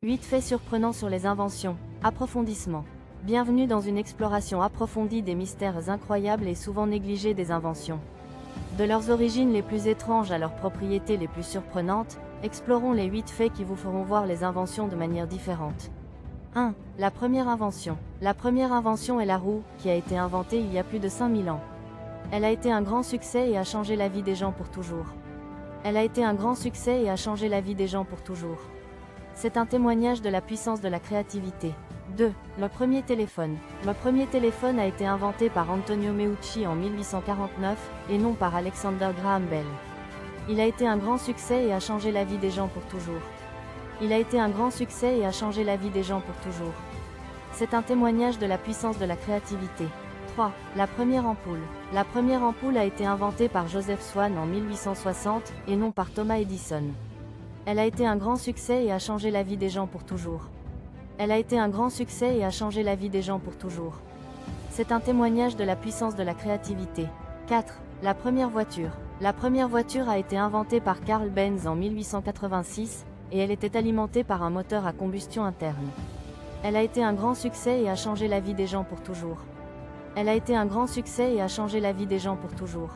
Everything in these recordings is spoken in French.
8 faits surprenants sur les inventions. Approfondissement. Bienvenue dans une exploration approfondie des mystères incroyables et souvent négligés des inventions. De leurs origines les plus étranges à leurs propriétés les plus surprenantes, explorons les 8 faits qui vous feront voir les inventions de manière différente. 1. La première invention. La première invention est la roue, qui a été inventée il y a plus de 5000 ans. Elle a été un grand succès et a changé la vie des gens pour toujours. Elle a été un grand succès et a changé la vie des gens pour toujours. C'est un témoignage de la puissance de la créativité. 2. Le premier téléphone. Le premier téléphone a été inventé par Antonio Meucci en 1849, et non par Alexander Graham Bell. Il a été un grand succès et a changé la vie des gens pour toujours. Il a été un grand succès et a changé la vie des gens pour toujours. C'est un témoignage de la puissance de la créativité. 3. La première ampoule. La première ampoule a été inventée par Joseph Swan en 1860, et non par Thomas Edison. Elle a été un grand succès et a changé la vie des gens pour toujours. Elle a été un grand succès et a changé la vie des gens pour toujours. C'est un témoignage de la puissance de la créativité. 4. La première voiture. La première voiture a été inventée par Carl Benz en 1886, et elle était alimentée par un moteur à combustion interne. Elle a été un grand succès et a changé la vie des gens pour toujours. Elle a été un grand succès et a changé la vie des gens pour toujours.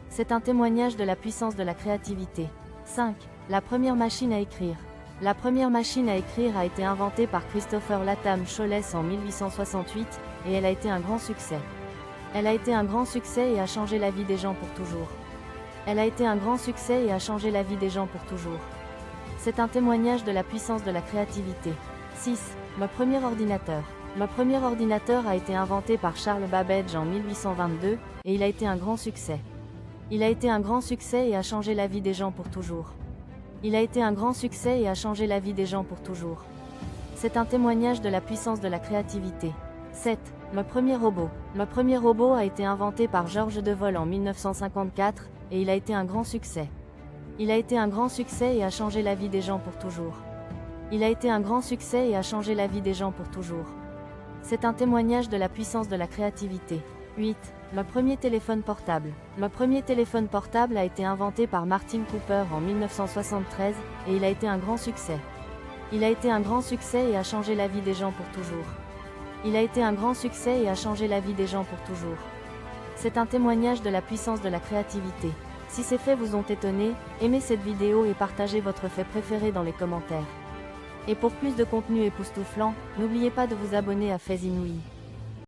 C'est un témoignage de la puissance de la créativité. 5. La première machine à écrire. La première machine à écrire a été inventée par Christopher Latham Scholes en 1868, et elle a été un grand succès. Elle a été un grand succès et a changé la vie des gens pour toujours. Elle a été un grand succès et a changé la vie des gens pour toujours. C'est un témoignage de la puissance de la créativité. 6. Le premier ordinateur. Le premier ordinateur a été inventé par Charles Babbage en 1822, et il a été un grand succès. Il a été un grand succès et a changé la vie des gens pour toujours. Il a été un grand succès et a changé la vie des gens pour toujours. C'est un témoignage de la puissance de la créativité. 7. Le premier robot. Le premier robot a été inventé par Georges Devol en 1954, et il a été un grand succès. Il a été un grand succès et a changé la vie des gens pour toujours. Il a été un grand succès et a changé la vie des gens pour toujours. C'est un témoignage de la puissance de la créativité. 8. Le premier téléphone portable. Le premier téléphone portable a été inventé par Martin Cooper en 1973, et il a été un grand succès. Il a été un grand succès et a changé la vie des gens pour toujours. Il a été un grand succès et a changé la vie des gens pour toujours. C'est un témoignage de la puissance de la créativité. Si ces faits vous ont étonné, aimez cette vidéo et partagez votre fait préféré dans les commentaires. Et pour plus de contenu époustouflant, n'oubliez pas de vous abonner à Faits Inouïs.